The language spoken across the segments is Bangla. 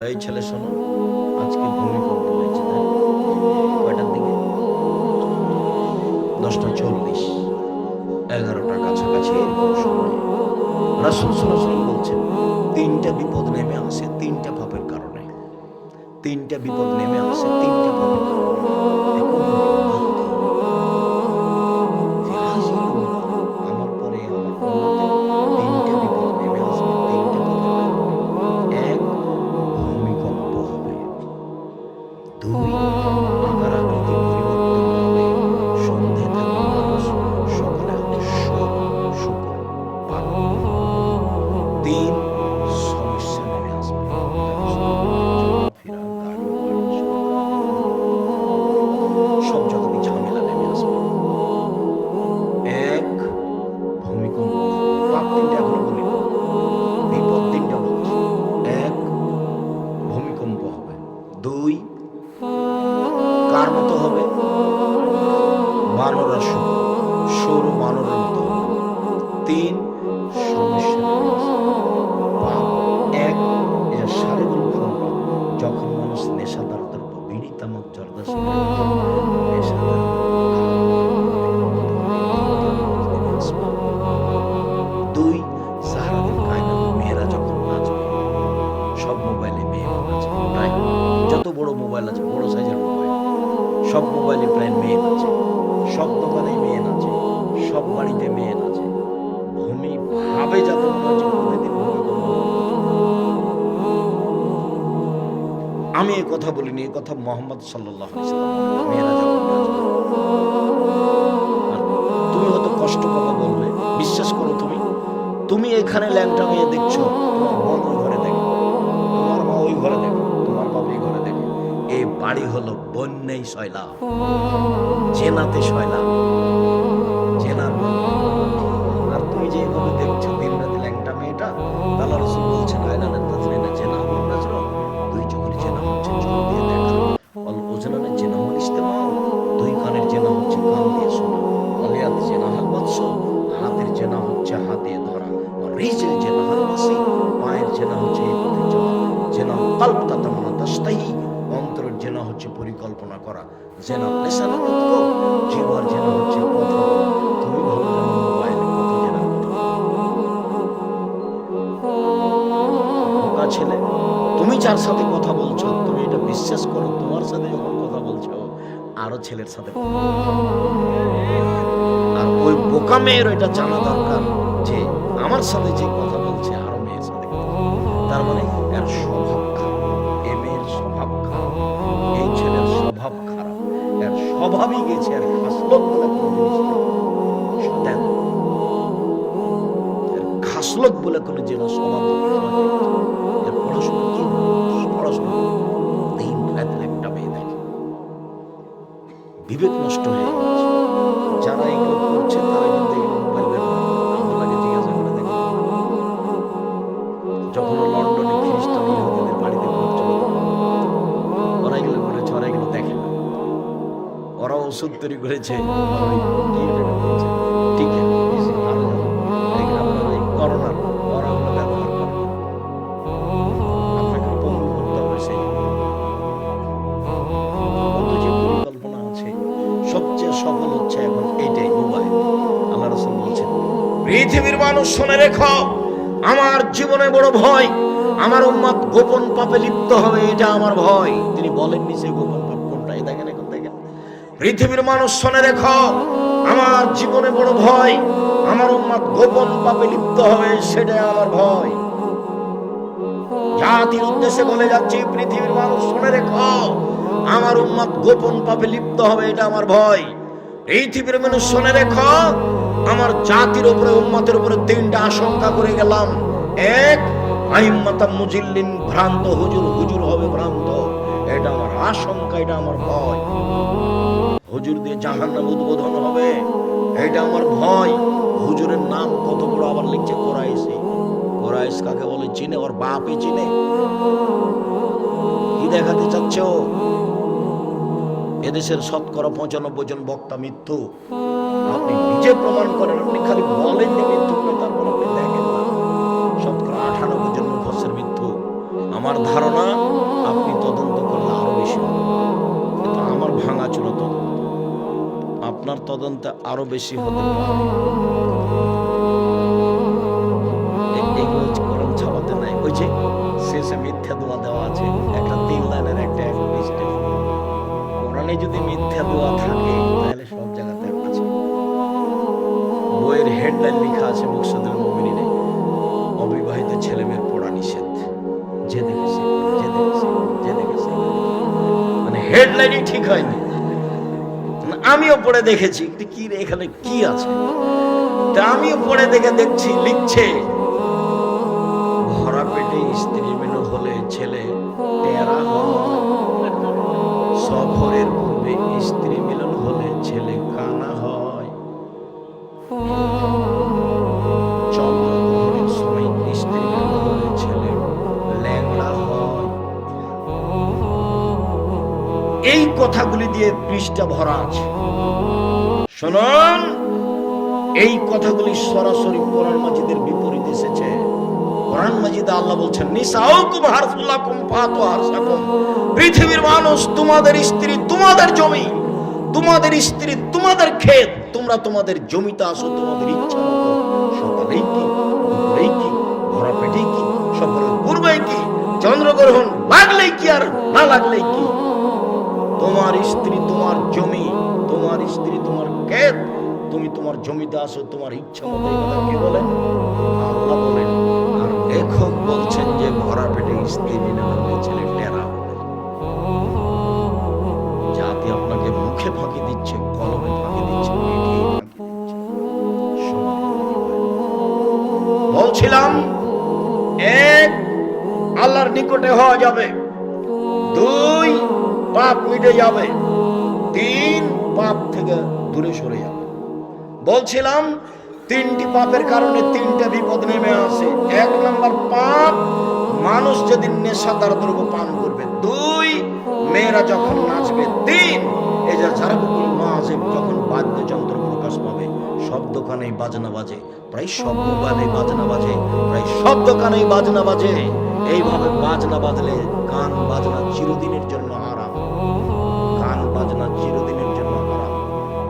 এই ছেলে শোনো, আজকে ভূমিকম্প হয়েছে তাই না? কয়টার দিকে? 10টা 40, 11টার কাছাকাছি এরকম সময় রাসূল সাল্লাল্লাহু আলাইহি ওয়াসাল্লাম বলছেন, তিনটা বিপদ নেমে আসে তিনটা পাপের কারণে। তিনটা বিপদ নেমে আসে তিনটা পাপের কারণে। এখন উম্মতি ফিহাজিল উম্মাহ, আমার পরে আমার উম্মতের তিনটা বিপদ নেমে আসবে তিনটা পাপের কারণে। এক, ভূমিকম্প হবে। দুই, আকার আকৃতি পরিবর্তন হবে। সন্ধে থাকবে মানুষ, সকালে হবে শূকর, পাগল। তিন, সমস্যা নেমে আসবে। ব্যবসা বাণিজ্য, চলাফেরা, গাড়ি বাড়ি, সন্তান, সব জগতে ঝামেলা নেমে আসবে। এক, ভূমিকম্প হবে। পাপ তিনটা এখনো বলিনি, বিপদ তিনটা বলছি। এক, ভূমিকম্প হবে। দুই, কার মতো হবে? বানর আর শুকর, সরু বানরের মতো হবে। তিন, সমস্যা নেমে আসবে। পাপ এক, এর শারীরিক ক্ষমতা। যখন মানুষ নেশাদার দ্রব্য, বিড়ি, তামাক, জর্দা, সিগারেট খায়, নেশাদার দ্রব্য খাওয়া থেকে মুক্ত হলে তিনটা বিপদ নেমে আসবে। দুই, সারাদিন কায়নাত মেয়েরা যখন নাচবে, সব মোবাইলে মেয়ে নাচে প্রায়, যত বড় মোবাইল আছে, বড় সাইজের মোবাইল, সব মোবাইলে প্রায় মেয়ে নাচে, সব দোকানে মেয়ে নাচে, সব বাড়িতে মেয়ে নাচে। ভূমি ভাবে যাতে মনে হচ্ছে প্রতিদিন ভূমিকম্প হচ্ছে। আমি এ কথা বলিনি, এ কথা মোহাম্মদ সাল্লাল্লাহু আলাইহি সাল্লাম বলেন, মেয়েরা যখন নাচবে। আর তুমি হয়তো কষ্ট পাবা বললে, বিশ্বাস করো, তুমি তুমি এখানে ল্যাংটা মেয়ে দেখছো, তোমার বোন ওই ঘরে দেখে, তোমার মা ওই ঘরে দেখে, তোমার বাবা এই ঘরে দেখে। এই বাড়ি হলো বন্যাই শয়লা, জেনাতে শয়লা, জেনার বন্যা। আর তুমি যে এভাবে দেখছো দিন রাতে ল্যাংটা মেয়েটা, আল্লাহ রাসূল বলছেন, আয়নানের তাজরিনা জেনা হুন নাজরা, দুই চোখের জেনা হচ্ছে চোখ দিয়ে দেখা। অল উজনানের জেনা হুল ইস্তেমাউ, দুই কানের জেনা হচ্ছে কান দিয়ে শোনা। অলিয়াত জেনা হাল বাদস, হাতের জেনা হচ্ছে হাত দিয়ে ধরা। রিজিল জেনা হাল মাসি, পায়ের জেনা হচ্ছে এই পথে চলা। জেনা কলব তাতামান্না তাশতাহি, অন্তরের জেনা হচ্ছে পরিকল্পনা করা। জেনা লিসানুন ইউতকু, জিহ্বার জেনা হচ্ছে কথা বলা। তুমি ভালো জানো মোবাইলে কত জেনা ঘটে। বোকা ছেলে, তুমি যার সাথে কথা বলছো, তুমি এটা বিশ্বাস করো, তোমার সাথে যখন কথা বলছো আরো ছেলের সাথে কথা বলছো। আর ওই বোকা মেয়ের এটা জানা দরকার যে আমার সাথে যে কথা বলছে আরো মেয়ের সাথে কথা বলছে। তার মানে এর স্বভাব খারাপ, এ মেয়ের স্বভাব খারাপ, এই ছেলের স্বভাব খারাপ, এর স্বভাবই গেছে, আর খাসলত বলে কোনো জিনিস নেই। সতেন, এর খাসলত বলে কোনো জিনিস স্বভাব নষ্ট হয়ে গেছে। এর পড়াশোনা কি হলো? কি পড়াশোনা হলো? দিন রাত একটা মেয়ে দেখে, বিবেক নষ্ট হয়ে গেছে। যারা এগুলো করছে তারা কিন্তু এগুলো মোবাইল ব্যবহার করে, আমার লাগে জিজ্ঞাসা করে দেখো। যখন ও লন্ডনে খ্রিস্টান ইহুদিদের বাড়িতে ঘুরছিল, তখন ওরা এগুলো করেছে, ওরা এগুলো দেখে না। ওরা ওষুধ তৈরি করেছে, তোমার ওই কি এটাকে বলছে, টিকে আরো যাবো, আপনার ওই করোনার, ওরা ওগুলো ব্যবহার করে। আপনাকে পঙ্গু করতে হবে সেই জন্য। কত যে পরিকল্পনা আছে, সবচেয়ে সফল হচ্ছে এখন এইটাই, মোবাইল। আল্লাহ রাসূল বলছেন, পৃথিবীর মানুষ শুনে রেখো, আমার জীবনে বড় ভয়, আমার উম্মত গোপন পাপে লিপ্ত হবে, এটা আমার ভয়। তিনি বলেননি সে গোপন পাপ কোনটা, এই দেখেন, এখন দেখেন। পৃথিবীর মানুষ শুনে রেখো, আমার জীবনে বড় ভয়, আমার উম্মত গোপন পাপে লিপ্ত হবে, সেটাই আমার ভয়। জাতির উদ্দেশ্যে বলে যাচ্ছি, পৃথিবীর মানুষ শুনে রেখো, আমার উম্মত গোপন পাপে লিপ্ত হবে, এটা আমার ভয়। পৃথিবীর মানুষ শুনে রেখো, আমার জাতির উপরে, উম্মতের উপরে তিনটা আশঙ্কা করে গেলাম। এক, আইম্মাতাম মুজিল্লিন, ভ্রান্ত হুজুর, হুজুর হবে ভ্রান্ত, এটা আমার আশঙ্কা, এটা আমার ভয়। হুজুর দিয়ে জাহান্নাম উদ্বোধন হবে, এটা আমার ভয়। হুজুরের নাম কত বড়, আবার লিখছে কোরাইশি। কোরাইশ কাকে বলে চিনে? ওর বাপই চিনে। কি দেখাতে চাচ্ছে ও? এদেশের শতকরা 95 জন বক্তা মিথ্যু। আপনি নিজে প্রমাণ করেন, আপনি খালি বলেন যে মিথ্যু, তারপর আপনি দেখেন না। শতকরা 98 জন মুফাসসির মিথ্যু। আমার আমার ধারণা আপনি তদন্ত করলে আরো বেশি হবে। কিন্তু আমার ভাঙাচোরা তদন্ত, আপনার তদন্তে আরো বেশি হতে পারে। এগুলো কোরআন ছাপাতে নাই। ওই যে শেষে মিথ্যা দোয়া দেওয়া আছে, একটা 3 লাইনের একটা স্টেপ। কোরআনে যদি মিথ্যা দোয়া থাকে তাহলে সব জায়গাতে আছে। বইয়ের হেডলাইন লেখা আছে মুকসাদুল মুমিনিনে, অবিবাহিত ছেলে মেয়ের পড়া নিষেধ। যে দেখেছে যে দেখেছে যে দেখেছে, মানে হেডলাইনই ঠিক হয়নি। আমিও পড়ে দেখেছি কি রে এখানে কি আছে, তা আমিও পড়ে দেখছি লিখছে ভরা পেটে স্ত্রী মিলন হলে ছেলে টেরা হয়, সফরের পূর্বে স্ত্রী মিলন হলে ছেলে কানা হয়, চন্দ্রগ্রহণের সময় স্ত্রী মিলন হলে ছেলে ল্যাংড়া হয়। এই কথাগুলি দিয়ে পৃষ্ঠা ভরা আছে। শুনুন, এই কথাগুলি সরাসরি কোরআন মাজিদের বিপরীত এসেছে। কোরআন মাজিদে আল্লাহ বলছেন নিসাউকুম হারসুল্লাকুম ফাতু হারসাকুম, পৃথিবীর মানুষ তোমাদের স্ত্রী তোমাদের জমি, তোমাদের স্ত্রী তোমাদের ক্ষেত, তোমরা তোমাদের জমিতে আসো তোমাদের ইচ্ছা মতো। সকালেই কি, দুপুরেই কি, ভরা পেটেই কি, সফরের পূর্বেই কি, চন্দ্রগ্রহণ লাগলেই কি আর না লাগলেই কি, তোমার স্ত্রী তোমার জমি, তোমার স্ত্রী তোমার ক্ষেত, তুমি তোমার জমিতে আসো তোমার ইচ্ছা মতো। এই কথা কে বলেন? আল্লাহ বলেন। আর লেখক বলছেন যে ভরা পেটে স্ত্রী মিলন হলে ছেলে টেরা হবে। জাতি আপনাকে মুখে ফাঁকি দিচ্ছে, কলমে ফাঁকি দিচ্ছে, মিডিয়ায় ফাঁকি দিচ্ছে। বলছিলাম, এক, আল্লাহর নিকটে হওয়া যাবে, 2, পাপ মিটে যাবে, 3, পাপ থেকে দূরে সরে যাবে। বলছিলাম 3টি পাপের কারণে 3টা বিপদ নেমে আসে। 1 নম্বর পাপ, মানুষ যদি নেশাদার দ্রব্য পান করবে। 2, মেয়েরা যখন নাচবে। 3, এই যে জারাবুকুল মাযিব যখন বাদ্যযন্ত্র প্রকাশ পাবে, সব দোকানেই বাজনা বাজে, প্রায় সব মোবাইলে বাজনা বাজে, প্রায় সব দোকানেই বাজনা বাজে। এইভাবে বাজনা বাজলে গান বাজনা চিরদিনের জন্য হারাম, গান বাজনা চিরদিনের জন্য হারাম।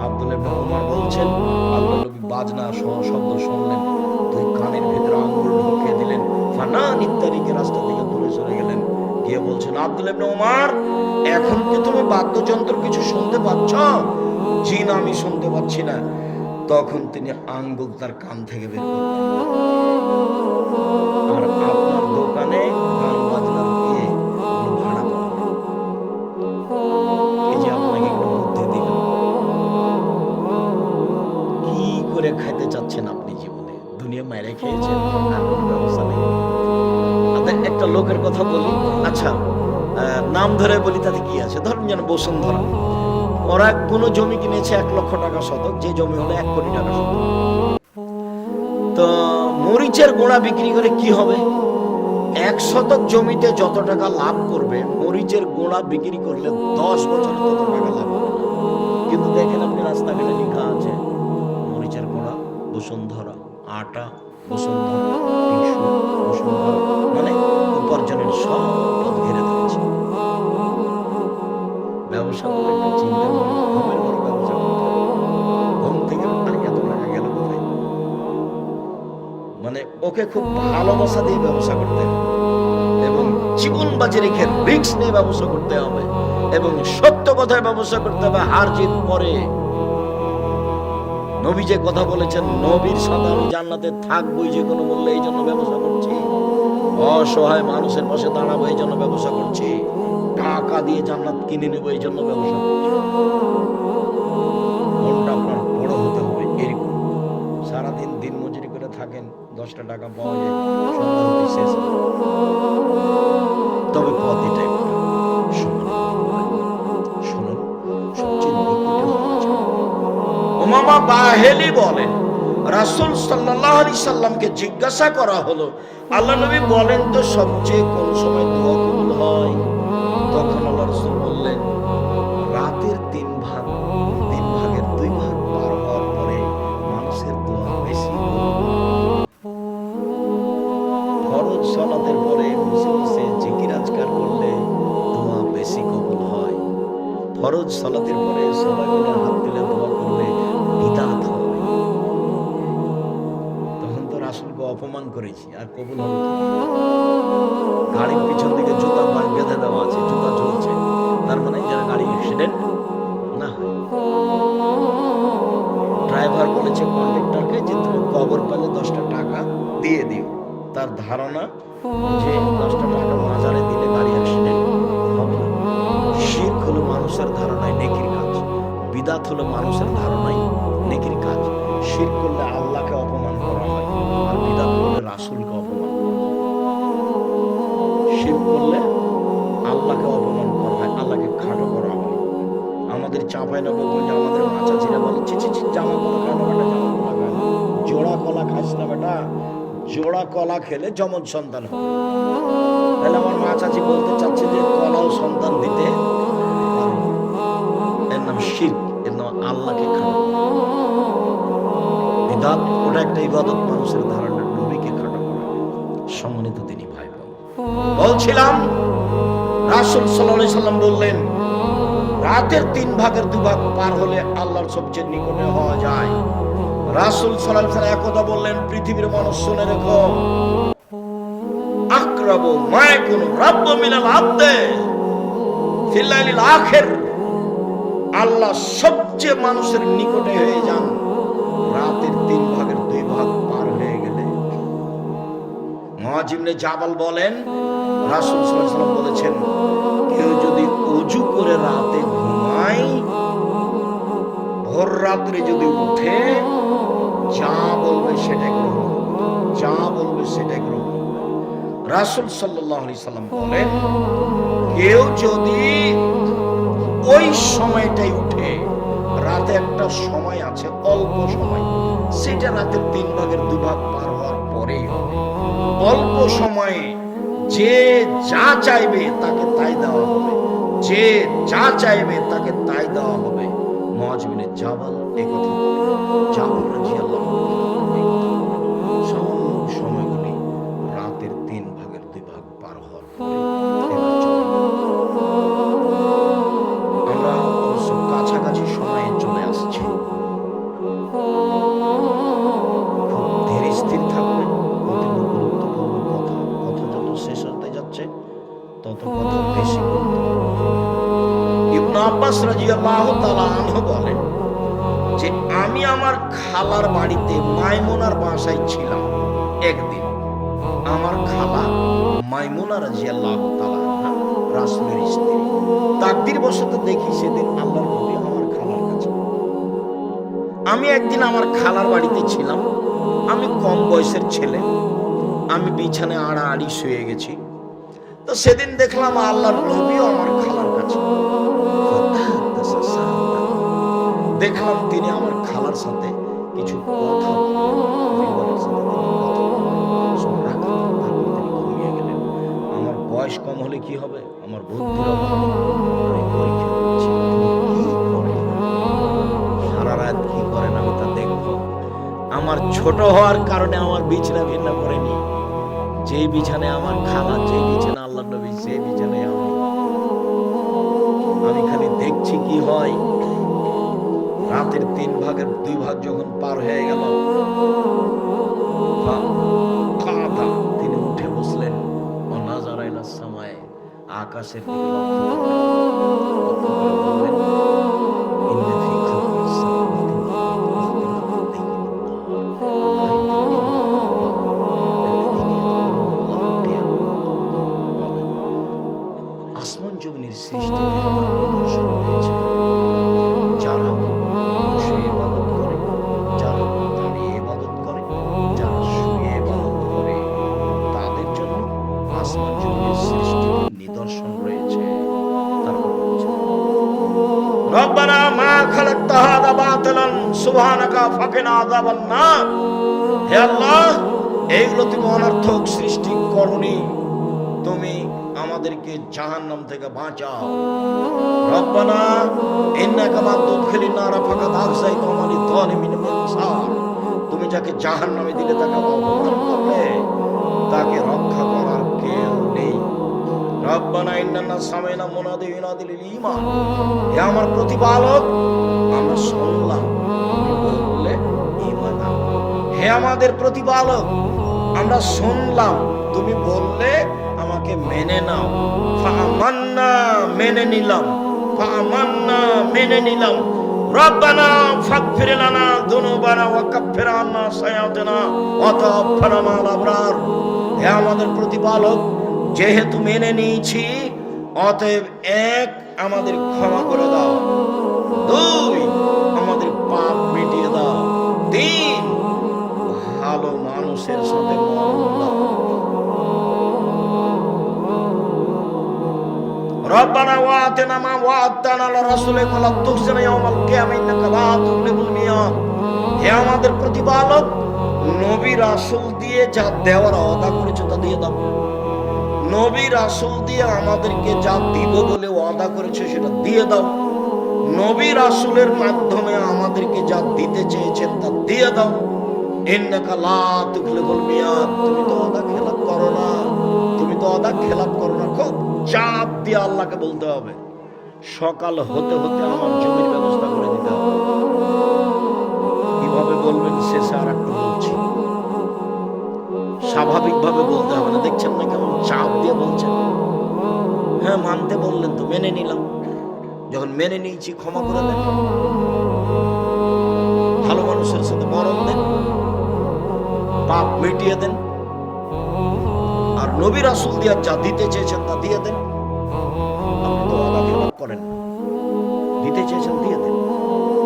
আব্দুল্লাহ ইবনে ওমর বলছেন, আল্লাহ নবী বাজনা শব্দ শুনলেন, 2 কানের ভিতরে আঙ্গুল ঢুকিয়ে দিলেন, ফানান ইত্তারিকে রাস্তা থেকে দূরে সরে গেলেন। গিয়ে বলছেন, আব্দুল্লাহ ইবনে ওমর, এখন কি তুমি বাদ্যযন্ত্র কিছু শুনতে পাচ্ছ? জি না, আমি শুনতে পাচ্ছি না। তখন তিনি আঙ্গুল তার কান থেকে বের করলেন। আর আপনার দোকানে গান বাজনা দিয়ে ভাড়া পাবেন। এই যে আপনাকে একটু বুদ্ধি দিলাম, কি করে খাইতে চাচ্ছেন আপনি জীবনে? দুনিয়া মায়েরা খেয়েছেন, আর কোনো ব্যবস্থা নেই। একটা লোকের কথা বলি, আচ্ছা নাম ধরে বলি, তাতে কি আছে? ধরুন যেন বসুন্ধরা, ওরা কোনো জমি কিনেছে 1 লক্ষ টাকা শতক, যে জমি হলো 1 কোটি টাকা শতক। তো মরিচের গোড়া বিক্রি করে কি হবে? 1 শতক জমিতে যত টাকা লাভ করবে, মরিচের গোড়া বিক্রি করলে 10 বছরে তত টাকা লাভ হবে। কিন্তু দেখেন আপনি রাস্তাঘাটে লেখা আছে মরিচের গোড়া বসুন্ধরা, আটা বসুন্ধরা, টিস্যু বসুন্ধরা, মানে উপার্জনের সব পথ ঘিরে ধরেছে। ব্যবসা করে একটু চিন্তা করুন, ঘুমের বড় ব্যবসা করতে হবে। ঘুম থেকে এত টাকা গেল কোথায়? মানে ওকে খুব ভালোবাসা দিয়ে ব্যবসা করতে হবে, এবং জীবন বাজি রেখে রিস্ক নিয়ে ব্যবসা করতে হবে, এবং সত্য কথায় ব্যবসা করতে হবে। হার জিত পরে নবী যে কথা বলেছেন, নবীর সাথে আমি জান্নাতে থাকবোই যে কোনো মূল্যে, এই জন্য ব্যবসা করছি। অসহায় মানুষের পাশে দাঁড়াবো এই জন্য ব্যবসা করছি। টাকা দিয়ে জান্নাত কিনে নেবো এই জন্য ব্যবসা করছি। মনটা আপনার বড় হতে হবে। এরকম সারাদিন দিন মজুরি করে থাকেন, 10টা টাকা পাওয়া যায়, সন্ধ্যা হতে শেষ। তবে পথ এটাই শুনুন, সবচেয়ে নিকটে হওয়া যায়। উমামা বাহেলি বলেন, রাসূল সাল্লাল্লাহু আলাইহি সাল্লামকে জিজ্ঞাসা করা হলো, আল্লাহ নবী বলেন তো সবচেয়ে কোন সময় দোয়া কবুল হয়? তখন আল্লাহ রাসূল বললেন, রাতের 3 ভাগের 2 ভাগ পার হওয়ার পরে মানুষের দোয়া বেশি কবুল। ফরজ সালাতের পরে বসে বসে জিকির ফরজ সালাতের পরে সবাই মিলে হাত তুলে দোয়া করলে বিদআত হবে। তখন তো রাসূলকে অপমান করেছি, আর কবুল হবে কি? গাড়ির পিছন দিকে জুতা বেঁধে দেওয়া আছে, জুতা ঝুলছে, তার মানে যেন গাড়ি অ্যাক্সিডেন্ট না হয়। ড্রাইভার বলেছে কন্ডাক্টরকে যে তুমি কবর পেলে 10টা টাকা দিয়ে দিও। তার ধারণা যে 10টা টাকা মাজারে দিলে গাড়ি অ্যাক্সিডেন্ট হবে না। শিরক হলো মানুষের ধারণায় নেকির কাজ, বিদআত হলো মানুষের ধারণায় নেকির কাজ। শিরক করলে আল্লাহকে অপমান করা হয়, আর বিদআত করলে রাসূলকে অপমান করা হয়। শিরক করলে আল্লাহকে অপমান করা হয়, আল্লাহকে খাটো করা হয়। আমাদের চাঁপাইনবাবগঞ্জে আমাদের মা চাচিরা বলে, ছি ছি ছি, জামা কলা খায় না বেটা, জামা কলা খায় না, জোড়া কলা খাস না বেটা, জোড়া কলা খেলে যমজ সন্তান হবে। তাহলে আমার মা চাচি বলতে চাচ্ছে যে কলাও সন্তান দিতে পারে। এর নাম শিরক, এর নাম আল্লাহকে খাটো করা। বিদআত ওটা একটা ইবাদত, মানুষের ধারণা নবীকে খাটো করা। সম্মানিত দিনী ভাই বোন, বলছিলাম রাসূল সাল্লাল্লাহু আলাইহি সাল্লাম বললেন, রাতের 3 ভাগের 2 ভাগ পার হলে আল্লাহর সবচেয়ে নিকটে হওয়া যায়। রাসূল সাল্লাল্লাহু আলাইহি সাল্লাম একথা বললেন, পৃথিবীর মানুষ শুনে রেখো, আকরাবু মা ইয়াকুনু রাব্বু মিনাল আবদে ফিল লাইলিল আখির। আল্লাহ সবচেয়ে মানুষের নিকটে হয়ে যান রাতের 3 ভাগের 2 ভাগ পার হয়ে গেলে। মুআয ইবনে জাবাল বলেন, রাসূল সাল্লাল্লাহু আলাইহি সাল্লাম বলেছেন, কেউ যদি ওযু করে রাতে ঘুমায়, ভোর রাত্রে যদি উঠে, যা বলবে সেটাই গ্রহণ করবে, যা বলবে সেটাই গ্রহণ করবে। রাসূল সাল্লাল্লাহু আলাইহি সাল্লাম বলেন, কেউ যদি ওই সময়টাই উঠে, রাতে একটা সময় আছে, অল্প সময়, সেটা রাতের 3 ভাগের 2 ভাগ পার হওয়ার পরেই হবে। অল্প সময়ে যে যা চাইবে তাকে তাই দেওয়া হবে, যে যা চাইবে তাকে তাই দেওয়া হবে। মুআয ইবনে জাবাল এই কথা বলেন, জাবাল রাদিয়াল্লাহু আনহু এই কথা বলেন। সব সময়গুলি রাতের 3 ভাগের 2 ভাগ পার হওয়ার পরে এবার চলে। আমরা অবশ্য কাছাকাছি সময়ে চলে আসছি। খুব ধীর স্থির থাকবেন, অতি গুরুত্বপূর্ণ কথা, কথা যত শেষ হতে যাচ্ছে তত কথা বেশি গুরুত্বপূর্ণ। ইবনে আব্বাস রাদিয়াল্লাহু তাআলা আনহু বলেন যে আমি আমার খালার বাড়িতে মাইমুনার বাসায় ছিলাম একদিন। আমার খালা মাইমুনা রাদিয়াল্লাহু তাআলা আনহা রাসূলের স্ত্রী। তাকদীরবশত দেখি সেদিন আল্লাহর নবী আমার খালার কাছে। আমি একদিন আমার খালার বাড়িতে ছিলাম, আমি কম বয়সের ছেলে, আমি বিছানায় আড়াআড়ি শুয়ে গেছি। তো সেদিন দেখলাম আল্লাহর নবীও আমার খালার কাছে। দেখলাম তিনি আমার খালার সাথে কিছু কথা পরিবারের সাথে ঘুমিয়ে গেলেন। আমার বয়স কম হলে কি হবে, আমার বুদ্ধির অভাব, আমি পরীক্ষা করছি কি করে, সারা রাত কি করেন আমি তা দেখবো। আমার ছোট হওয়ার কারণে আমার বিছানা ভিন্ন করেনি, যেই বিছানায় আমার খালা, যেই বিছানা আল্লাহ নবী, সেই বিছানায় আমি খালি দেখছি কি হয়। রাতের 3 ভাগের 2 ভাগ যখন পার হয়ে গেল, তিনি উঠে বসলেন, নাযারা ইলাস সামায়ে, আকাশের দিকে লক্ষ্য করে বললেন, ইন্না ফি খালকিস সামাওয়াতি আসমান জমিনের সৃষ্টি নিদর্শন রয়েছে। যারা বসে ইবাদত করে, যারা দাঁড়িয়ে ইবাদত করে, যারা শুয়ে ইবাদত করে, তাদের জন্য আসমান জমিনের সৃষ্টি নিদর্শন রয়েছে। তারপর বলছে, রব্বানা মা খালাকতা হাযা বাতিলান সুবহানাকা ফাকিনা আযাবান নার। হে আল্লাহ, এইগুলো তুমি অনর্থক সৃষ্টি করনি, তুমি আমাদেরকে জাহান্নাম থেকে বাঁচাও। রব্বানা ইন্নাকা মান তুদখিলিন নারা ফাকাদ আখযাইতা ওয়া লিল যালিমিন মিন আনসার। তুমি যাকে জাহান্নামে দিলে তাকে অপমান করলে, তাকে রক্ষা করার কেউ নেই। রব্বানা ইন্নানা সামি'না মুনাদি ইউনাদি লিল ঈমান, হে আমার প্রতিপালক আমরা শুনলাম তুমি বললে ঈমান আনো। হে আমাদের প্রতিপালক আমরা শুনলাম তুমি বললে আমাকে মেনে নাও। ফাআমান্না, মেনে নিলাম। ফাআমান্না, মেনে নিলাম। রব্বানা ফাগফির লানা যুনুবানা ওয়া কাফফির আন্না সাইয়্যাতিনা ওয়া তাওয়াফানা মা'আল আবরার। হে আমাদের প্রতিপালক যেহেতু মেনে নিয়েছি, অতএব এক, আমাদের ক্ষমা করে দাও। দুই, আমাদের পাপ মিটিয়ে দাও। তিন, ভালো মানুষের সাথে মরণ দাও। রব্বানা ওয়া আতিনা মা ওয়া'আদতানা আলা রাসূলিকা ওয়া লা তুখজিনা ইয়াওমাল কিয়ামাহ ইন্নাকা লা তুখলিফুল মিয়াদ। হে আমাদের প্রতিপালক নবী রাসূল দিয়ে যা দেওয়ার ওয়াদা করেছো তা দিয়ে দাও। নবী রাসূল দিয়ে আমাদেরকে যা দিব বলে ওয়াদা করেছো সেটা দিয়ে দাও। নবী রাসূলের মাধ্যমে আমাদেরকে যা দিতে চেয়েছেন তা দিয়ে দাও। ইন্নাকা লা তুখলিফুল মিয়াদ, তুমি তো ওয়াদা খেলাপ করো না, তুমি তো ওয়াদা খেলাপ করো না। খুব চাপ দিয়ে আল্লাহকে বলতে হবে, সকাল হতে হতে আমার জমির ব্যবস্থা করে দিতে হবে। কিভাবে বলবেন শেষে আর একটু বলছি, স্বাভাবিকভাবে বলতে হবে না। দেখছেন না কেমন চাপ দিয়ে বলছেন? হ্যাঁ মানতে বললেন তো, মেনে নিলাম। যখন মেনে নিয়েছি ক্ষমা করে দেন, ভালো মানুষের সাথে মরণ দেন, পাপ মিটিয়ে দেন, আর নবী রাসূল দিয়ে যা দিতে চেয়েছেন তা দিয়ে দেন। আপনি তো ওয়াদা খেলাপ করেন, দিতে চেয়েছেন দিয়ে দেন,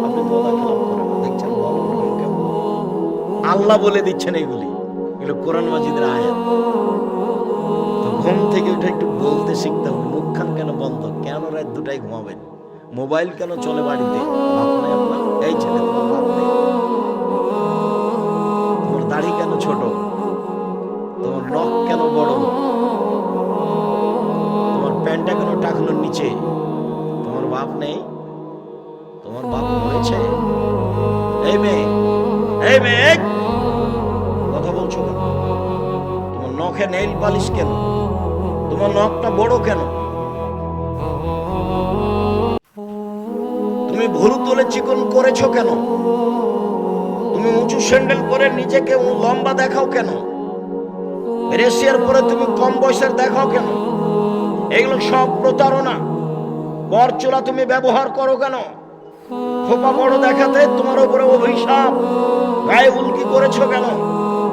আপনি তো ওয়াদা খেলাপ করেন। দেখছেন বলেন কেমন? আল্লাহ বলে দিচ্ছেন এইগুলি, এগুলো কোরআন মাজিদের আয়াত। তো ঘুম থেকে উঠে একটু বলতে শিখতে হবে। মুখখান কেন বন্ধ? কেন রাত দুটায় ঘুমাবেন? মোবাইল কেন চলে বাড়িতে? বাপ নাই আপনার? এই ছেলে তোমার বাপ নেই? তোমার দাড়ি কেন ছোট? তোমার নখ কেন বড়? তোমার প্যান্টটা কেন টাকনোর নিচে? তোমার বাপ নেই? তোমার বাপ মরেছে? এই মেয়ে, এই মেয়ে, কথা বলছো কেন? তোমার নখে নেইল পালিশ কেন? তোমার নখটা বড় কেন? তুমি ভুরু তুলে চিকন করেছো কেন? তুমি উঁচু স্যান্ডেল পরে নিজেকে লম্বা দেখাও কেন? রেশিয়ার পরে তুমি কম বয়সের দেখাও কেন? এগুলো সব প্রতারণা। বরচুলা তুমি ব্যবহার করো কেন? খোপা বড় দেখাতে তোমার উপরে অভিশাপ। গায়ে উল্কি করেছো কেন?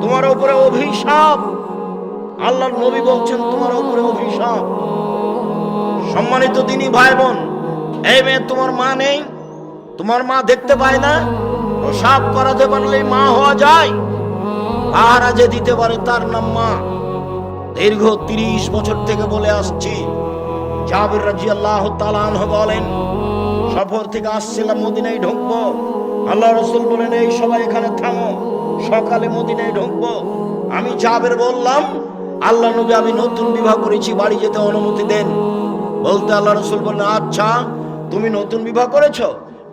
তোমার উপরে অভিশাপ। আল্লাহর নবী বলছেন তোমার উপরে অভিশাপ। সম্মানিত দিনী ভাই বোন, এই মেয়ে তোমার মা নেই? তোমার মা দেখতে পায় না? প্রসাব করাতে পারলেই মা হওয়া যায়? পাহারা যে দিতে পারে তার নাম মা। দীর্ঘ 30 বছর থেকে বলে আসছি। জাবের রাদিয়াল্লাহু তাআলা আনহু বলেন, সফর থেকে আসছিলাম, মদিনায় ঢুকবো। আল্লাহ রাসূল বলেন, এই সবাই এখানে থামো, সকালে মদিনায় ঢুকবো। আমি জাবের বললাম, আল্লাহ নবী আমি নতুন বিবাহ করেছি, বাড়ি যেতে অনুমতি দেন। বলতে আল্লাহ রাসূল বলেন, আচ্ছা তুমি নতুন বিবাহ করেছো?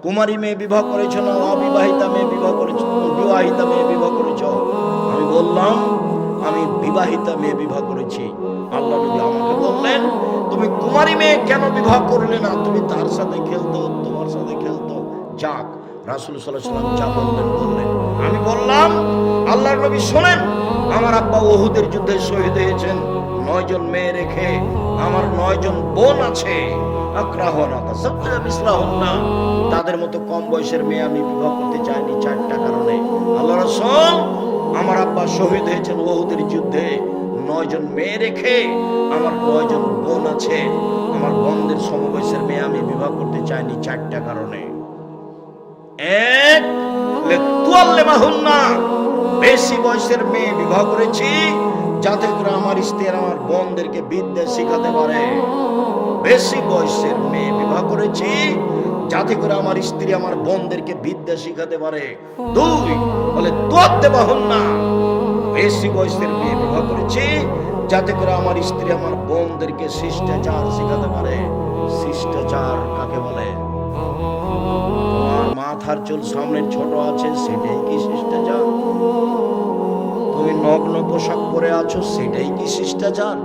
কুমারী মেয়ে বিবাহ করেছো না অবিবাহিতা মেয়ে বিবাহ করেছো? বিবাহিতা মেয়ে বিবাহ করেছো? আমি বললাম আমি বিবাহিতা মেয়ে বিবাহ করেছি। আল্লাহ নবী আমাকে বললেন, তুমি কুমারী মেয়ে কেন বিবাহ করলে না? তুমি তার সাথে খেলতো, তোমার সাথে খেলতো। যাক, রাসূল সাল্লাল্লাহু আলাইহি ওয়াসাল্লাম যা বললেন বললেন। আমি বললাম, আল্লাহর নবী শোনেন, আমার আব্বা উহুদের যুদ্ধে শহীদ হয়েছেন 9 জন মেয়ে রেখে। আমার 9 জন বোন আছে। তাদের মতো কম বয়সের মেয়ে আমি বিবাহ করতে চাইনি 4টা কারণে। আল্লাহ রাসূল, আমার আব্বা শহীদ হয়েছেন উহুদের যুদ্ধে 9 জন মেয়ে রেখে। আমার 9 জন বোন আছে। আমার বোনদের সমবয়সের মেয়ে আমি বিবাহ করতে চাইনি 4টা কারণে। এক, বেশি বয়সের মেয়ে বিবাহ করেছি যাতে করে আমার স্ত্রী আমার বোনদেরকে বিদ্যা শিখাতে পারে। বেশি বয়সের মেয়ে বিবাহ করেছি যাতে করে আমার স্ত্রী আমার বোনদেরকে বিদ্যা শিখাতে পারে। 2 বলে না, বেশি বয়সের মেয়ে বিবাহ করেছি যাতে করে আমার স্ত্রী আমার বোনদেরকে শিষ্টাচার শিখাতে পারে। শিষ্টাচার কাকে বলে? তোমার মাথার চুল সামনের ছোট আছে, সেটাই কি শিষ্টাচার? তুমি নগ্ন পোশাক পরে আছো, সেটাই কি শিষ্টাচার?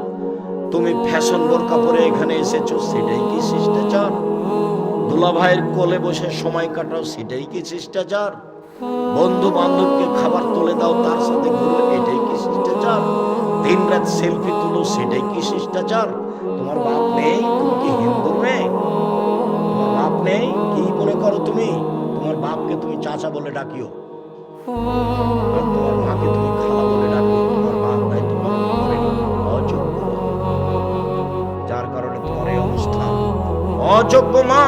তুমি ফ্যাশন বোরকা পরে এখানে এসেছো, সেটাই কি শিষ্টাচার? দুলা ভাইয়ের কোলে বসে সময় কাটাও, সেটাই কি শিষ্টাচার? বন্ধু বান্ধবকে খাবার তুলে দাও, তার সাথে ঘুরো, এটাই কি শিষ্টাচার? দিন রাত সেলফি তুলো, সেটাই কি শিষ্টাচার? তোমার বাপ নেই? তুমি কি হিন্দুর মেয়ে? তোমার বাপ নেই? কি মনে করো তুমি? তোমার বাপকে তুমি চাচা বলে ডাকিও, আর তোমার মাকে তুমি খালা বলে ডাকিও। তোমার বাপ নাই, তোমার অযোগ্য, যার কারণে তোমার এই অবস্থা। অযোগ্য মা,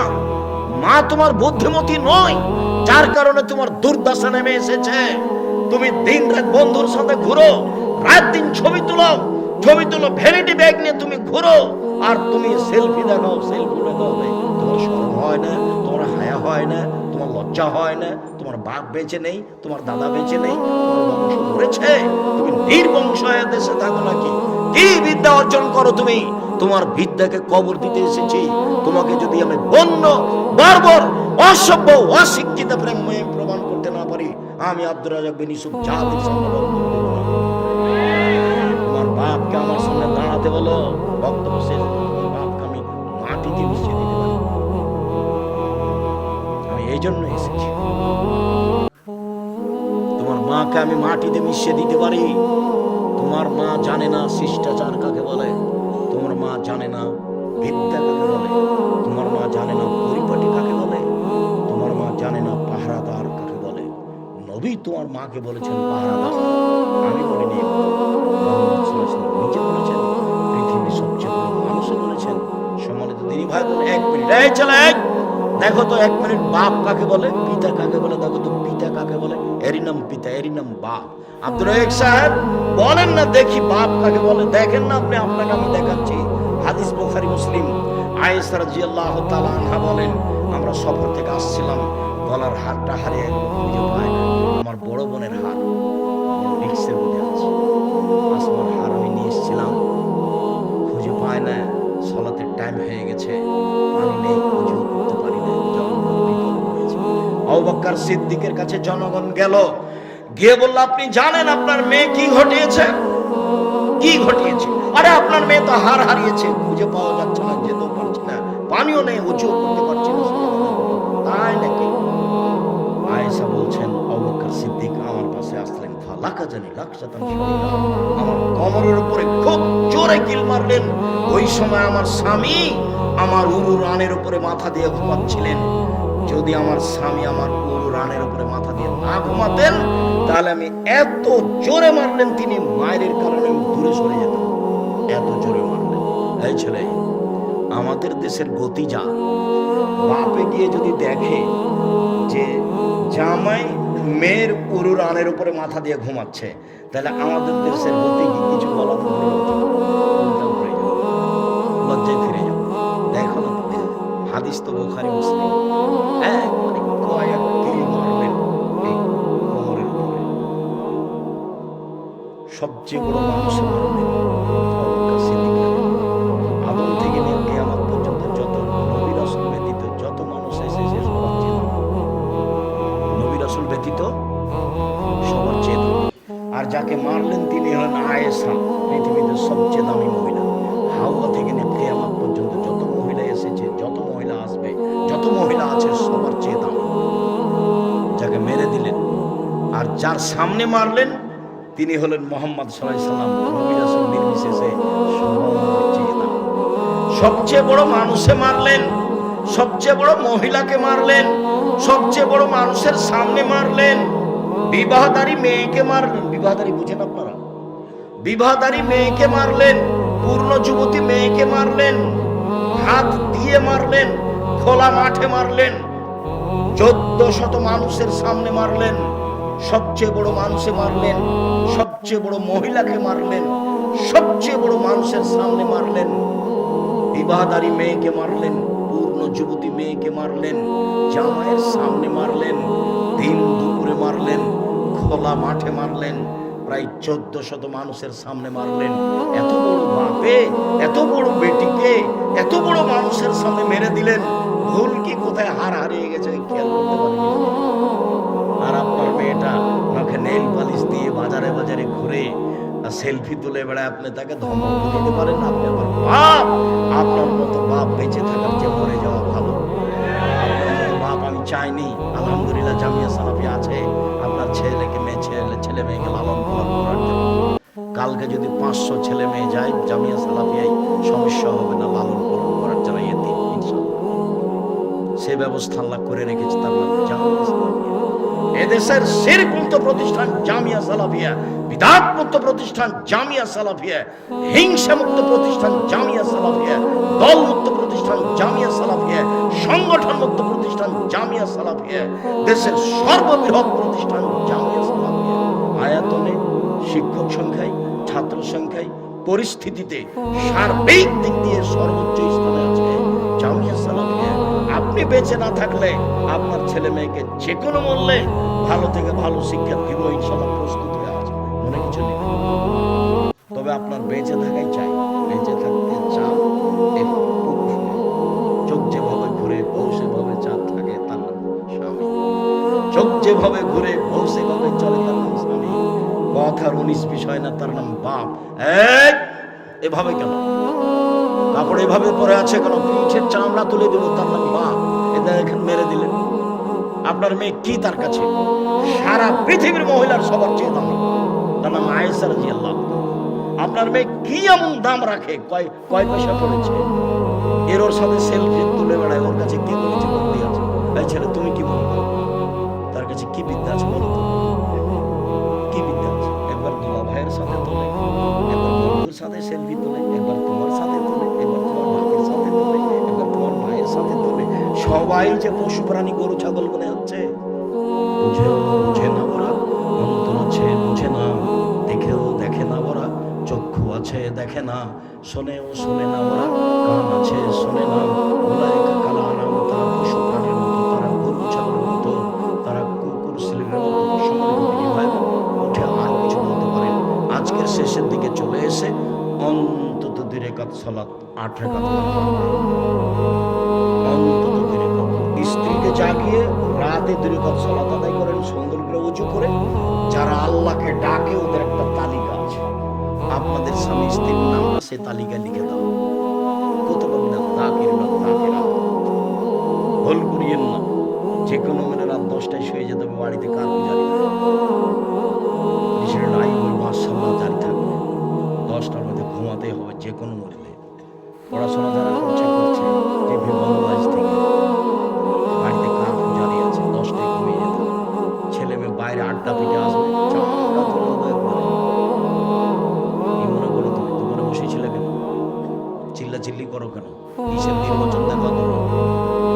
মা তোমার বুদ্ধিমতী নয়, যার কারণে তোমার দুর্দশা নেমে এসেছে। তুমি দিন রাত বন্ধুর সাথে ঘুরো, রাত দিন ছবি তুলো, ভ্যানিটি ব্যাগ নিয়ে তুমি ঘুরো, আর তুমি সেলফি দেখাও, তোমার শরম হয় না? তোমার হায়া হয় না? তোমার লজ্জা হয় না? তোমার বাপ বেঁচে নেই, তোমার দাদা বেঁচে নেই, তোমার বংশ মরেছে, তুমি নির্বংশ হয়ে দেশে থাকো নাকি? কি বিদ্যা অর্জন করো তুমি? তোমার বিদ্যাকে কবর দিতে এসেছি। তোমাকে যদি আমি বন্য, বর্বর, অসভ্য, অশিক্ষিত প্রমাণ করতে না পারি, আমি আব্দুর রাজ্জাক বিন ইউসুফ জাতির সামনে বক্তব্য দেব না। তোমার বাপকে আমার সামনে দাঁড়াতে বলো, বক্তব্য শেষ। তোমার বাপকে আমি মাটিতে মিশিয়ে দিতে পারি, আমি এই জন্য এসেছি। তোমার মাকে আমি মাটিতে মিশিয়ে দিতে পারি। তোমার মা জানে না শিষ্টাচার কাকে বলে, তোমার মা জানে না বিদ্যা কাকে বলে, তোমার মা জানে না পরিপাটি কাকে বলে, তোমার মা জানে না পাহারাদার কাকে বলে। নবী তোমার মাকে বলেছেন পাহারাদার, আমি বলিনি। মুহাম্মদ সাল্লাল্লাহু আলাইহি ওয়াসাল্লাম নিজে বলেছেন, পৃথিবীর সবচেয়ে বড় মানুষও বলেছেন। সম্মানিত দিনী ভাই বোন, 1 মিনিট, এই চলে দেখো তো 1 মিনিট, বাপ কাকে বলে, পিতা কাকে বলে? দেখো তো পিতা কাকে বলে। এরই নাম পিতা, এরই নাম বাপ। আব্দুর রাজ্জাক সাহেব বলেন না দেখি বাপ কাকে বলে। দেখেন না আপনি, আপনাকে আমি দেখাচ্ছি। হাদিস বুখারী মুসলিম। আয়েশা রাদিয়াল্লাহু তাআলা আনহা বলেন, আমরা সফর থেকে আসছিলাম, গলার হারটা হারিয়ে খুঁজে পাই না। আমার বড় বোনের হার রিক্সের মধ্যে আছে, আসমার হার আমি নিয়ে এসেছিলাম, খুঁজে পাই না। সালাতের টাইম হয়ে গেছে, পানি নেই, ওযু করতে পারি না। যখন বিপদ হয়েছে, আবু বকর সিদ্দিকের কাছে জনগণ গেল, গিয়ে বলল, আপনি জানেন আপনার মেয়ে কি ঘটিয়েছে? কি ঘটিয়েছে? আরে আপনার মেয়ে তো হার হারিয়েছে, খুঁজে পাওয়া যাচ্ছে না, যেতেও পারছে না, পানিও নেই, ওযু করতে পারছে না। তাই নাকি? আয়েশা বলছেন, আবু বকর সিদ্দিক আমার পাশে আসলেন, ফালাকা জানি লাকসাতান শাদীদা, আমার কোমরের উপরে খুব জোরে কিল মারলেন। ওই সময় আমার স্বামী আমার উরু রানের উপরে মাথা দিয়ে ঘুমাচ্ছিলেন। যদি আমার স্বামী আমার উরু রানের উপরে মাথা দিয়ে না ঘুমাতেন, তাহলে আমি এত জোরে মারলেন, তিনি মায়ের কারণে দূরে সরে যেতাম, এত জোরে মারলেন। এই ছেলে, আমাদের দেশের গতি যা, বাপে গিয়ে যদি দেখে যে জামাই মেয়ের উরু রানের উপরে মাথা দিয়ে ঘুমাচ্ছে, তাহলে আমাদের দেশের গতি কি কিছু বলা তো লজ্জায় ফিরে যাবো। দেখো না, হাদিস তো বুখারী মুসলিম। কয়েক কিল মারলেন এই কোমরের উপরে, সবচেয়ে বড় মানুষের মারলেন। আদম থেকে নিয়ে কিয়ামত পর্যন্ত যত নবী রাসূল ব্যতীত যত মানুষ এসেছে, সবার চেয়ে নবী রাসূল ব্যতীত সবার চেয়ে। আর যাকে মারলেন তিনি হলেন আয়েশা, পৃথিবীতে সবচেয়ে দামি মহিলা। হাওয়া থেকে নিয়ে কিয়ামত পর্যন্ত যত মহিলা এসেছে, যত মহিলা আসবে, যত মহিলা আছে, সবার চেয়ে দামি। যাকে মেরে দিলেন আর যার সামনে মারলেন তিনি হলেন মুহাম্মদ সাল্লাল্লাহু আলাইহি ওয়াসাল্লাম, নবী রাসূল নির্বিশেষে সবার চেয়ে দামি। সবচেয়ে বড় মানুষে মারলেন, সবচেয়ে বড় মহিলাকে মারলেন, সবচেয়ে বড় মানুষের সামনে মারলেন। বিবাহদারী মেয়েকে মারলেন, বিবাহদারী বুঝেন আপনারা? বিবাহদারী মেয়েকে মারলেন, পূর্ণ যুবতী মেয়েকে মারলেন, হাত দিয়ে মারলেন, খোলা মাঠে মারলেন, 1400 মানুষের সামনে মারলেন। সবচেয়ে বড় মানুষে মারলেন, সবচেয়ে বড় মহিলাকে মারলেন, সবচেয়ে বড় মানুষের সামনে মারলেন। বিবাহদারী মেয়েকে মারলেন, পূর্ণ যুবতী মেয়েকে মারলেন, জামাইয়ের সামনে মারলেন, দিন দুপুরে মারলেন, খোলা মাঠে মারলেন, প্রায় 1400 মানুষের সামনে মারলেন। এত বড় বাপে এত বড় বেটিকে এত বড় মানুষের সামনে মেরে দিলেন। ভুল কি কোথায় হার হারিয়ে গেছে খেয়াল করতে পারেনি। আর আপনার মেয়েটা নাকে নেইল পালিশ দিয়ে বাজারে বাজারে ঘুরে আর সেলফি তুলে বেড়ায় আপনি তাকে ধমক দিতে পারেন না। আপনি আবার বাপ, আপনার মতো বাপ বেঁচে থাকার চেয়ে মরে যাওয়া ভালো। আপনার মতো বাপ আমি চাইনি। আলহামদুলিল্লাহ জামিয়া সালাফিয়া আছে আপনার ছেলেকে ছেলে মেয়েকে লালন পালন করার জন্য। কালকে যদি 500 ছেলে মেয়ে যায় জামিয়া সালাফিয়ায়, সমস্যা হবে না লালন পালন করার জন্য। এতে ইনশাআল্লাহ সে ব্যবস্থা আল্লাহ করে রেখেছে, তার নাম জামিয়া সালাফিয়া। এদেশের শিরক মুক্ত প্রতিষ্ঠান জামিয়া সালাফিয়া, বিদআত মুক্ত প্রতিষ্ঠান জামিয়া সালাফিয়া, হিংসা মুক্ত প্রতিষ্ঠান জামিয়া সালাফিয়া, দল মুক্ত প্রতিষ্ঠান জামিয়া সালাফিয়া, সংগঠন মুক্ত প্রতিষ্ঠান জামিয়া সালাফিয়া, দেশের সর্ববৃহৎ প্রতিষ্ঠান জামিয়া সালাফিয়া। আয়াতনে, শিক্ষক সংখ্যায়, ছাত্র সংখ্যায়, পরিস্থিতিতে সার্বিক দিক দিয়ে সর্বোচ্চ স্থানে আছে জামিয়া সালাফিয়া। আপনি বেঁচে না থাকলে আপনার ছেলে মেয়েকে যে কোনো মূল্যে ভালো থেকে ভালো শিক্ষা দিব ইনশাআল্লাহ, প্রস্তুত হয়ে আছে, মনে কিছু নেই। তবে আপনার বেঁচে থাকাই চাই। বেঁচে থাকতে চান, চোখ যেভাবে ঘুরে বউ সেভাবে চাঁদ থাকে তার নাম স্বামী। চোখ যেভাবে ঘুরে বউ সেভাবে চলে তার নাম স্বামী। কথার 19 বিষয় না, তার নাম বাপ। এভাবে কেন কাপড় এভাবে পরে আছে কেন? পিঠের চামড়া তুলে দেবো, তার নাম বাপ। এটা এখন মেরে দিলেন। আপনার মেয়ে কি তার কাছে? সারা পৃথিবীর মহিলার সবার চেয়ে দামি, তার নাম আয়েশা রাদিয়াল্লাহু আনহা। আপনার মেয়ে কি এমন দাম রাখে? কয় পয়সা পড়েছে? ওর সাথে সেলফি তুলে বেড়ায়। ওর কাছে কে বলেছে বুদ্ধি আছে? এই ছেলে তুমি কি মনে করো তার কাছে কি বিদ্যা আছে? বলো তো কি বিদ্যা আছে? একবার দুলা ভাইয়ের সাথে তোলে, একবার বন্ধুর সাথে সেলফি তোলে, একবার তোমার সাথে তোলে, একবার তোমার বাবার সাথে তোলে, একবার তোমার মায়ের সাথে তোলে। সবাই যে পশু প্রাণী গরু ছাগল মনে হচ্ছে। বুঝে না ওরা, অন্তর আছে বুঝে না, দেখেও দেখে না ওরা, চক্ষু আছে দেখে না, শোনেও শোনে না ওরা, কান আছে শোনে না। উলাইকা কাল আনাম, তারা পশু প্রাণীর মতো, তারা গরু ছাগলের মতো, তারা কুকুর শিলিরের মতো। সম্মানিত ভাই, উঠে আরো কিছু বলতে পারেন। আজকের শেষের দিকে চলে এসে অন্তত 2 রাকাত সালাত, 8 রাকাত অন্তত 2 রাকাত। স্ত্রীকে জাগিয়ে রাতে 2 রাকাত সালাত আদায় করেন, সুন্দর করে ওযু করে। যারা আল্লাহকে ডাকে ওদের একটা তালিকা আছে। আপনাদের স্বামী স্ত্রীর নামটা সে তালিকায় লিখে দাও। কত বলবেন তাকিরা, ভুল করিয়েন না। যে কোনো মেয়ে রাত 10টায় শুয়ে যেতে হবে, বাড়িতে কার জারি নাই, ওই মাশাআল্লাহ জারি থাকবে। 10টার মধ্যে ঘুমাতেই হবে যে কোনো মূল্যে। পড়াশোনা যারা করছে টিভি বন্ধ আজ থেকে, বাড়িতে কার জারি আছে, 10টায় ঘুমিয়ে যেতে হবে। ছেলে মেয়ে বাইরে আড্ডা পিটে আসবে, চামড়া তুলে দেবো একবারে। কি মনে করো তুমি? দোকানে বসেছিলে কেন? চিল্লাচিল্লি করো কেন? কিসের নির্বাচন দেখাও তুমি?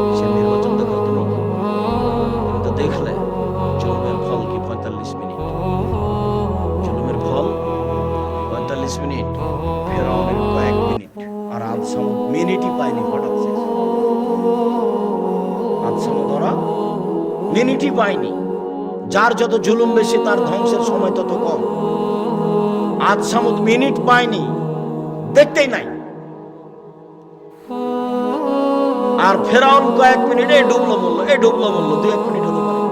কিসের নির্বাচন দেখাও তুমি? তুমি তো দেখলে জুলুমের ফল কি 45 মিনিট। জুলুমের ফল 45 মিনিট, ফেরাউনের কয়েক মিনিট। আর আজ সামুদ মিনিটই পায়নি, হঠাৎ শেষ। আজ সামুদ ওরা মিনিটই পায়নি। যার যত জুলুম বেশি তার ধ্বংসের সময় তত কম। আজ সামুদ মিনিট পায়নি, দেখতেই নাই। আর ফেরাউন কয়েক মিনিটে ডুবলো মরলো, 2-1 মিনিট হতে পারে।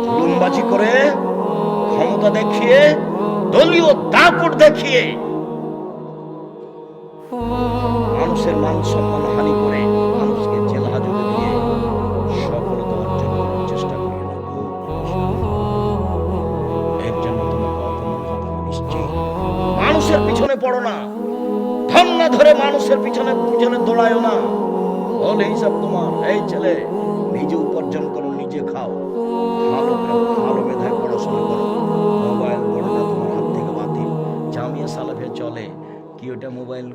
জুলুমবাজি করে, ক্ষমতা দেখিয়ে, দলীয় দাপট দেখিয়ে, মানুষের মান সম্মান হানি করে, মানুষকে জেল হাজতে দিয়ে সফলতা অর্জন করার চেষ্টা করি না। এর জন্য তোমাকে অপমান হতে হবে নিশ্চয়ই। মানুষের পিছনে পড়ো না, ধন্না ধরে মানুষের পিছনে দৌড়ায়ও না। বলে হিসাব তোমার। এই ছেলে, নিজে উপার্জন করো, নিজে খাও, ভালো মেধায় পড়াশোনা করো। মোবাইল বড়টা তোমার হাত থেকে বাতিল। জামিয়া সালাফিয়া চলে কি ওটা mobile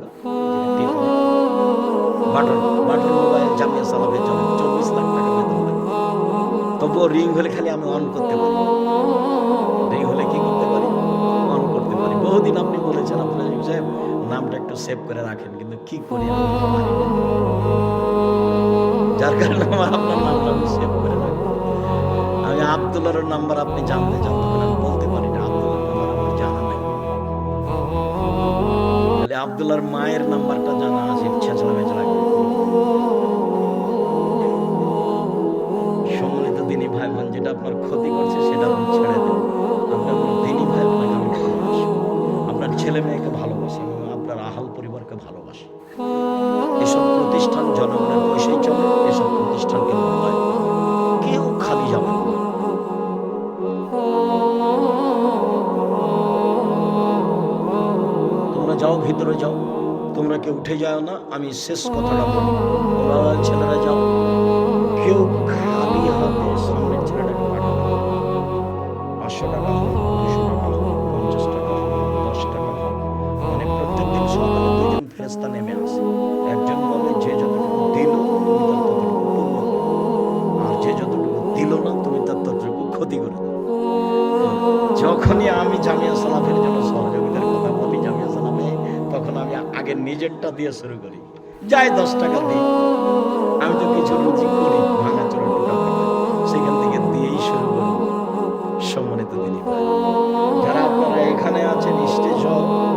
button mobile Jamia Salafia চলে, 24 লাখ টাকা বেতন লাগে। তবুও রিং হলে খালি আমি অন করতে পারি। রিং হলে কি করতে পারি? অন করতে পারি। বহুদিন আপনি বলেছেন আপনার সাহেব নামটা একটু সেভ করে রাখেন, কিন্তু কি করি যার কারণে আপনার নামটা আমি সেভ করে রাখি। আমি আব্দুল্লাহর নাম্বার আপনি জানতে আমি বলতে পারি না। আব্দুল্লাহর নাম্বার আমার জানা নাই। আব্দুল্লাহর মায়ের নাম্বারটা জানা আছে, ছেঁচড়া মেচড়া। সম্মানিত দিনী ভাই বোন, যেটা আপনার ক্ষতি করছে সেটা আপনি ছেড়ে দেন। আপনার ছেলে মেয়েকে ভালোবাসি, আমি আপনার আহাল পরিবারকে ভালোবাসি। এসব প্রতিষ্ঠান জনগণের পয়সায় চলে, এসব প্রতিষ্ঠানকে মূল্যায়ন করে। কেউ খালি যাবে না। তোমরা যাও, ভিতরে যাও, তোমরা কেউ উঠে যাও না। আমি শেষ কথাটা বলি, ওরা ছেলেরা যাও, কেউ খালি হাতে সামনের ছেলেটাকে পাঠাবে না। 500 টাকা হোক, 200 টাকা হোক, 50 টাকা হোক, 10 টাকা হোক, মানে প্রত্যেকদিন সকালে 2জন ফেরেশতা নেমে আসে। একজন বলে যে যতটুকু দিল তুমি তার ততটুকু পূর্ণ করো, আর যে যতটুকু দিল না তুমি তার ততটুকু ক্ষতি করে দাও। যখনই আমি জামিয়া সালাফের জন্য সহযোগিতার কথা বলি জামিয়া সালাফে, তখন আমি আগে নিজেরটা দিয়ে শুরু করি। যাই 10 টাকা দিই, আমি তো কিছু রুচি করি, ভাঙাচোরা টোটাফাটা, সেখান থেকে দিয়েই শুরু করি। সম্মানিত দিনী ভাই, যারা আপনারা এখানে আছেন স্টেজ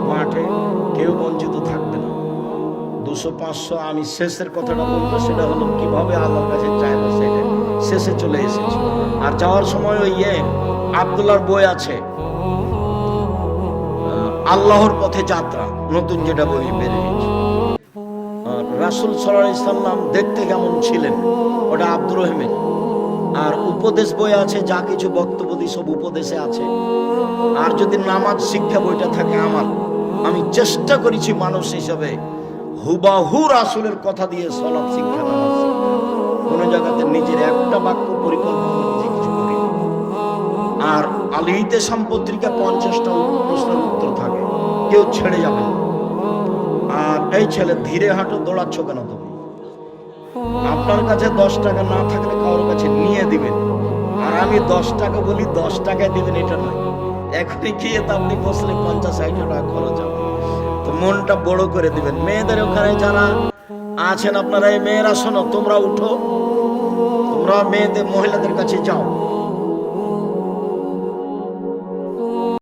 মাঠে, কেউ বঞ্চিত থাকবে না। 200-500 আমি শেষের কথাটা বলবো, সেটা হলো কিভাবে আল্লাহর কাছে চাইবো, সেটা শেষে চলে এসেছি। আর যাওয়ার সময় ওই আব্দুল্লাহর বই আছে, আল্লাহর পথে যাত্রা, নতুন যেটা বই বেরিয়েছে। রাসূল সাল্লাল্লাহু আলাইহি সাল্লাম দেখতে কেমন ছিলেন, ওটা আব্দুর রহিমের। আর উপদেশ বই আছে, যা কিছু বক্তব্য দিই সব উপদেশে আছে। আর যদি নামাজ শিক্ষা বইটা থাকে আমার, আমি চেষ্টা করেছি মানুষ হিসাবে হুবাহু রাসূলের কথা দিয়ে সালাত শিক্ষা, নামাজ শিক্ষা। কোনো জায়গাতে নিজের একটা বাক্য পরিকল্পনা নিজে কিছু করি। আর আল ইতিসাম পত্রিকা 50টা প্রশ্নের উত্তর থাকে, কেউ ছেড়ে যাবে না। আর এই ছেলে ধীরে হাঁটো, দৌড়াচ্ছ কেন তুমি? আপনার কাছে 10 টাকা না থাকলে কারোর কাছে নিয়ে দিবেন। আর আমি 10 টাকা বলি, 10 টাকায় দিবেন এটা নয়, এখনই গিয়ে তো আপনি বসলে 50-60 টাকা খরচ হবে। তো মনটা বড় করে দিবেন। মেয়েদের ওখানে যারা আছেন আপনারা, এই মেয়েরা শোনো, তোমরা উঠো, তোমরা মেয়েদের মহিলাদের কাছে যাও,